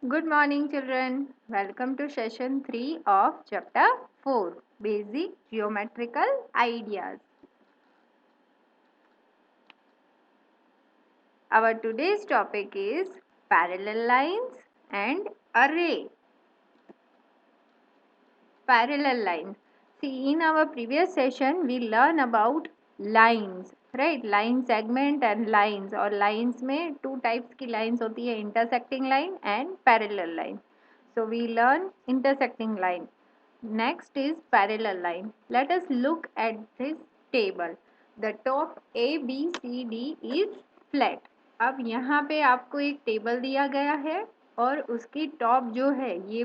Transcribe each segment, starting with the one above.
Good morning, children. Welcome to session 3 of chapter 4 Basic Geometrical Ideas. Our today's topic is parallel lines and array. Parallel lines. See, in our previous session, we learn about lines, right? Line segment and lines. और lines में two types की lines होती है, intersecting line and parallel line. So we learn intersecting line. Next is parallel line. Let us look at this table. The top A, B, C, D is flat. अब यहाँ पे आपको एक table दिया गया है और उसकी टॉप जो है ये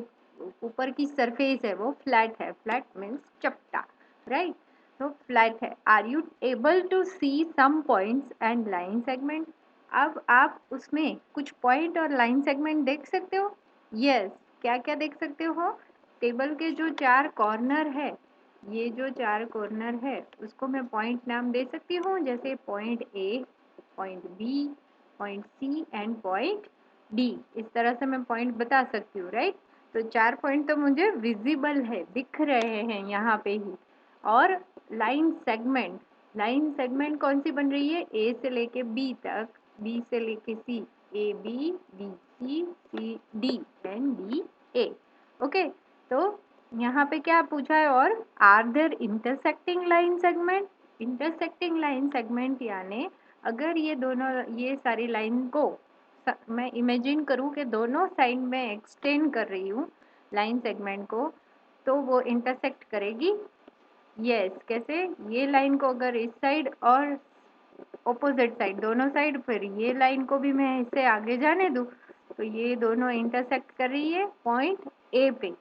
ऊपर की सरफेस है वो फ्लैट है. फ्लैट मीन्स चपटा, राइट? तो फ्लैट है. Are you able to see some points and line segment? अब आप उसमें कुछ पॉइंट और लाइन सेगमेंट देख सकते हो? यस. क्या क्या देख सकते हो? टेबल के जो चार कॉर्नर है, ये जो चार कॉर्नर है उसको मैं पॉइंट नाम दे सकती हूँ, जैसे point A, point B, point C and point D. इस तरह से मैं पॉइंट बता सकती हूँ, राइट? तो चार पॉइंट तो मुझे विजिबल है, दिख रहे हैं यहाँ पे ही. और लाइन सेगमेंट कौन सी बन रही है? ए से लेके बी तक, बी से लेके C, A B, B C D and D A. Okay, तो यहाँ पे क्या पूछा है? और are there intersecting line segment? Intersecting line segment यानी अगर ये सारी लाइन को मैं इमेजिन करूँ कि दोनों साइड में एक्सटेंड कर रही हूँ लाइन सेगमेंट को, तो वो इंटरसेक्ट करेगी. यस. कैसे? ये लाइन को अगर इस साइड और ऑपोजिट साइड, दोनों साइड, फिर ये लाइन को भी मैं इससे आगे जाने दूँ तो ये दोनों इंटरसेक्ट कर रही है पॉइंट ए पे,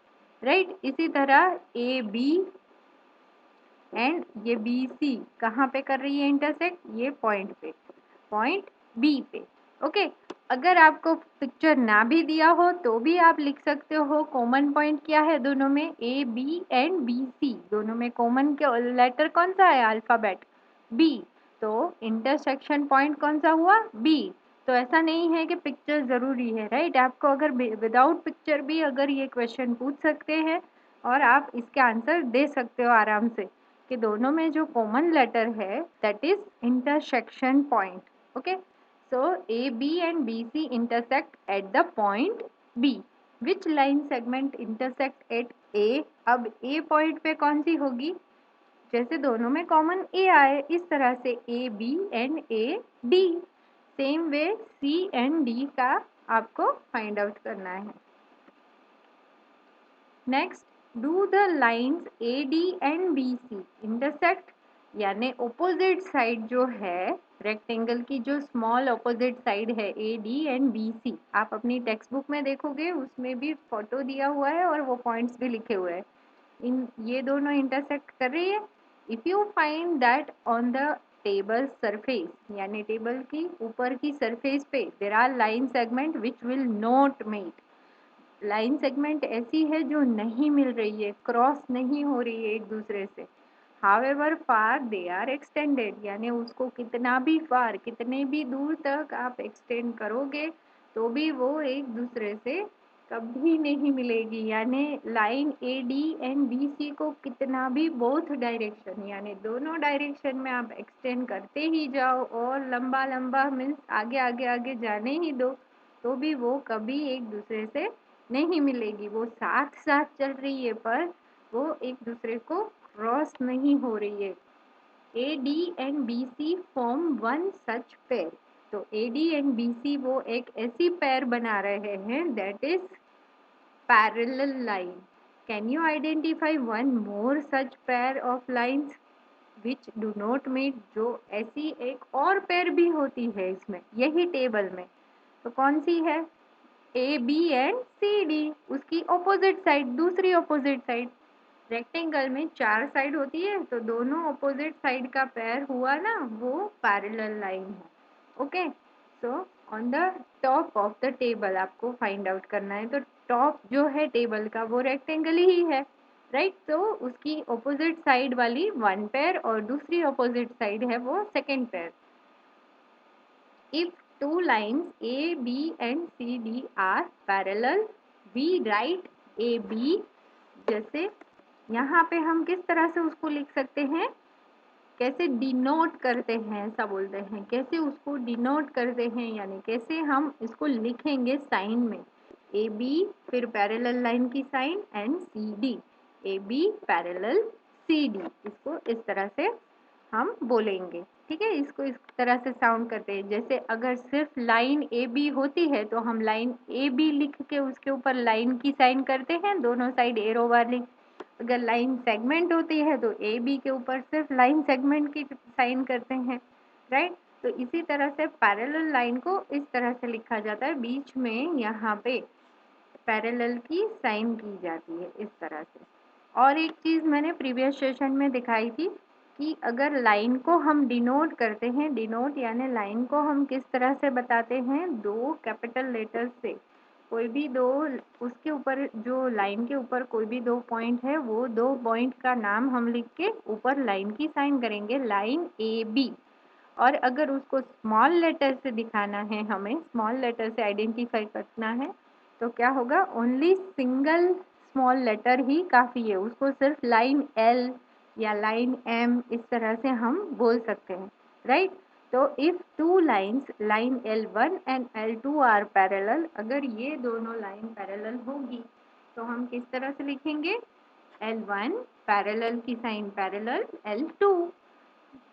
राइट? इसी तरह ए बी एंड ये बी सी कहाँ पे कर रही है इंटरसेक्ट? ये पॉइंट पे, पॉइंट बी पे. ओके, अगर आपको पिक्चर ना भी दिया हो तो भी आप लिख सकते हो. कॉमन पॉइंट क्या है दोनों में? A B and B C. दोनों में कॉमन लेटर कौन सा है? Alphabet B. तो इंटरसेक्शन पॉइंट कौन सा हुआ? बी. तो ऐसा नहीं है कि पिक्चर ज़रूरी है, राइट? आपको अगर विदाउट पिक्चर भी अगर ये क्वेश्चन पूछ सकते हैं और आप इसके आंसर दे सकते हो आराम से कि दोनों में जो कॉमन लेटर है that is intersection point. Okay, so AB and BC intersect at the point B. Which line segment intersect at A? अब A पॉइंट पे कौन सी होगी? जैसे दोनों में कॉमन A आए, इस तरह से AB and AD. Same way C and D का आपको फाइंड आउट करना है. Next, do the lines AD and BC intersect? यानी ऑपोजिट साइड जो है रेक्टेंगल की, जो स्मॉल ऑपोजिट साइड है AD एंड BC, आप अपनी टेक्स्ट बुक में देखोगे उसमें भी फोटो दिया हुआ है और वो पॉइंट्स भी लिखे हुए हैं. ये दोनों इंटरसेक्ट कर रही है. If you find that on the table surface, यानी टेबल की ऊपर की सरफेस पे there are line segment which will not meet. Line segment ऐसी है जो नहीं मिल रही है, क्रॉस नहीं हो रही है एक दूसरे से. However far they are extended, यानी उसको कितना भी फार, कितने भी दूर तक आप एक्सटेंड करोगे तो भी वो एक दूसरे से कभी नहीं मिलेगी. यानी line A D and B C को कितना भी बोथ डायरेक्शन, यानी दोनों डायरेक्शन में आप एक्सटेंड करते ही जाओ और लंबा लंबा मीन्स आगे आगे आगे जाने ही दो, तो भी वो कभी एक दूसरे से नहीं मिलेगी. वो साथ साथ चल रही है पर वो एक दूसरे को क्रॉस नहीं हो रही है. A D and B C form one such pair. तो A D and B C वो एक ऐसी पेयर बना रहे हैं that is parallel line. Can you identify one more such pair of lines which do not meet? जो ऐसी एक और पेयर भी होती है इसमें, यही टेबल में. तो कौन सी है? A B and C D. उसकी ऑपोजिट साइड, दूसरी ऑपोजिट साइड. रेक्टेंगल में चार साइड होती है तो दोनों ऑपोजिट साइड का पेयर हुआ ना, वो पैरेलल लाइन है. Okay, so on the top of the table आपको फाइंड आउट करना है. तो टॉप जो है टेबल का वो रेक्टेंगल ही है, राइट? तो उसकी ऑपोजिट साइड वाली वन पेयर और दूसरी ऑपोजिट साइड है वो second pair. If two lines A, B and C, D are parallel, we write AB. जैसे यहाँ पे हम किस तरह से उसको लिख सकते हैं, कैसे डिनोट करते हैं, ऐसा बोलते हैं, कैसे उसको डिनोट करते हैं, यानी कैसे हम इसको लिखेंगे साइन में। ए बी, फिर पैरेलल लाइन की sign and C D, A B parallel C D, इसको इस तरह से हम बोलेंगे। ठीक है, इसको इस तरह से साउंड करते हैं। जैसे अगर सिर्फ लाइन ए बी होती है तो हम लाइन ए बी लिख के उसके ऊपर लाइन की साइन करते हैं, दोनों साइड एरो वाली। अगर लाइन सेगमेंट होती है तो ए बी के ऊपर सिर्फ लाइन सेगमेंट की साइन करते हैं, राइट। तो इसी तरह से पैरेलल लाइन को इस तरह से लिखा जाता है, बीच में यहाँ पे पैरेलल की साइन की जाती है इस तरह से। और एक चीज़ मैंने प्रीवियस सेशन में दिखाई थी कि अगर लाइन को हम डिनोट करते हैं, डिनोट यानी लाइन को हम किस तरह से बताते हैं, दो कैपिटल लेटर्स से। कोई भी दो, उसके ऊपर जो लाइन के ऊपर कोई भी दो पॉइंट है, वो दो पॉइंट का नाम हम लिख के ऊपर लाइन की साइन करेंगे, लाइन ए बी। और अगर उसको स्मॉल लेटर से दिखाना है, हमें स्मॉल लेटर से आइडेंटिफाई करना है, तो क्या होगा, ओनली सिंगल स्मॉल लेटर ही काफ़ी है, उसको सिर्फ लाइन एल या लाइन एम इस तरह से हम बोल सकते हैं, राइट। तो if two lines, line L1 and L2 are parallel, अगर ये दोनों लाइन पैरेलल होगी तो हम किस तरह से लिखेंगे, L1 पैरेलल की sign parallel, L2।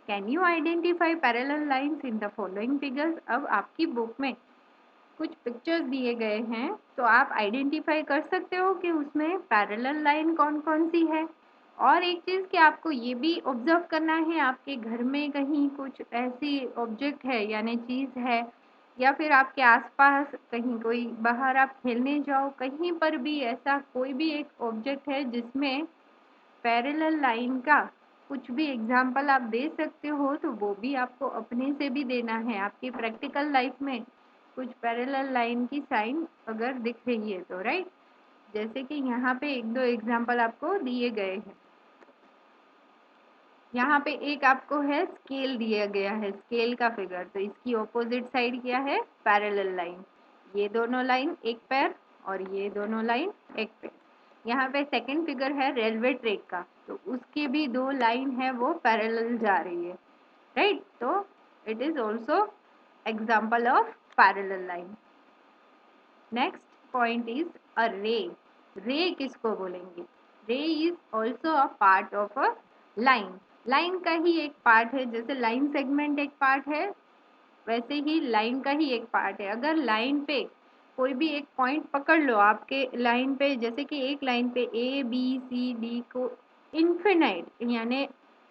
Can you identify parallel lines in the following figures. अब आपकी बुक में कुछ पिक्चर्स दिए गए हैं, तो आप आइडेंटिफाई कर सकते हो कि उसमें पैरेलल लाइन कौन कौन सी है। और एक चीज़ कि आपको ये भी ऑब्जर्व करना है, आपके घर में कहीं कुछ ऐसी ऑब्जेक्ट है यानी चीज़ है, या फिर आपके आसपास कहीं कोई बाहर आप खेलने जाओ, कहीं पर भी ऐसा कोई भी एक ऑब्जेक्ट है जिसमें पैरेलल लाइन का कुछ भी एग्जाम्पल आप दे सकते हो, तो वो भी आपको अपने से भी देना है। आपकी प्रैक्टिकल लाइफ में कुछ पैरेलल लाइन की साइन अगर दिख रही है तो, राइट। जैसे कि यहाँ पे एक दो एग्जाम्पल आपको दिए गए हैं। यहाँ पे एक आपको है स्केल दिया गया है, स्केल का फिगर, तो इसकी ऑपोजिट साइड क्या है, पैरेलल लाइन। ये दोनों लाइन एक पैर और ये दोनों लाइन एक पैर। यहाँ पे सेकंड फिगर है रेलवे ट्रैक का, तो उसकी भी दो लाइन है वो पैरेलल जा रही है, राइट। तो it is also example of parallel line. Next point is a रे। रे किसको बोलेंगे, रे is also a part of a line. Line का ही एक पार्ट है, जैसे लाइन सेगमेंट एक पार्ट है, वैसे ही लाइन का ही एक पार्ट है। अगर लाइन पे कोई भी एक पॉइंट पकड़ लो, आपके लाइन पे जैसे कि एक लाइन पे ए बी सी डी को इन्फिनाइट यानी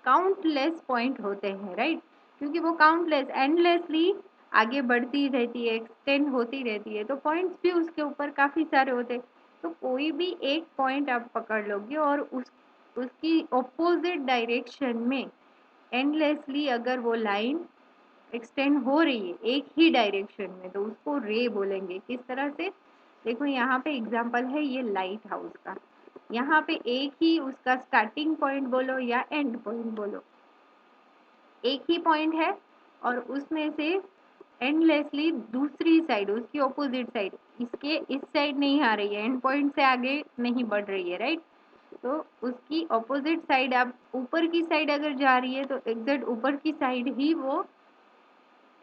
काउंटलेस पॉइंट होते हैं, राइट। क्योंकि वो काउंटलेस एंडलेसली आगे बढ़ती रहती है, एक्सटेंड होती रहती है, तो पॉइंट्स भी उसके ऊपर काफ़ी सारे होते हैं। तो कोई भी एक पॉइंट आप पकड़ लोगे और उसकी ऑपोजिट डायरेक्शन में एंडलेसली अगर वो लाइन एक्सटेंड हो रही है एक ही डायरेक्शन में, तो उसको रे बोलेंगे। किस तरह से, देखो यहाँ पे एग्जांपल है ये लाइट हाउस का। यहाँ पे एक ही उसका स्टार्टिंग पॉइंट बोलो या एंड पॉइंट बोलो, एक ही पॉइंट है और उसमें से एंडलेसली दूसरी साइड, उसकी ऑपोजिट साइड, इसके इस साइड नहीं आ रही है, एंड पॉइंट से आगे नहीं बढ़ रही है, राइट। तो उसकी ऑपोजिट साइड, आप ऊपर की साइड अगर जा रही है तो एग्जैक्ट ऊपर की साइड ही वो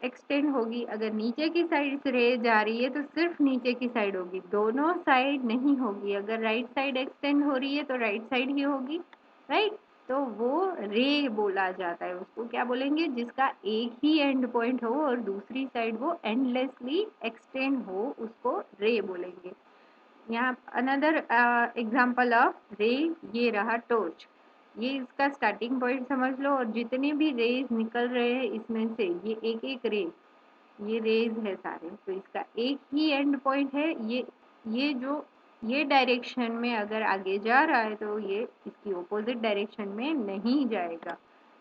एक्सटेंड होगी। अगर नीचे की साइड से रे जा रही है तो सिर्फ नीचे की साइड होगी, दोनों साइड नहीं होगी। अगर राइट साइड एक्सटेंड हो रही है तो राइट साइड ही होगी, राइट। तो वो रे बोला जाता है, उसको क्या बोलेंगे, जिसका एक ही एंड पॉइंट हो और दूसरी साइड वो एंडलेसली एक्सटेंड हो, उसको रे बोलेंगे। यहाँ अनदर एग्जाम्पल ऑफ रे, ये रहा टॉर्च। ये इसका स्टार्टिंग पॉइंट समझ लो, और जितने भी रेज निकल रहे हैं इसमें से ये एक एक रे, ये रेज है सारे, तो इसका एक ही एंड पॉइंट है। ये जो ये डायरेक्शन में अगर आगे जा रहा है तो ये इसकी ऑपोजिट डायरेक्शन में नहीं जाएगा,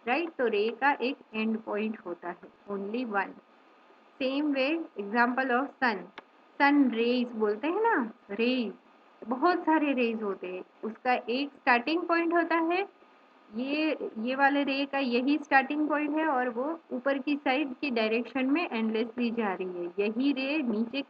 राइट। तो रे का एक एंड पॉइंट होता है, only one. Same way example of sun, sun rays बोलते हैं ना, रेज, बहुत सारे रेज होते हैं, उसका एक स्टार्टिंग पॉइंट होता है ये वाले रे का यही स्टार्टिंग पॉइंट है और वो ऊपर की साइड की डायरेक्शन में एंडलेसली जा रही है। यही रे नीचे की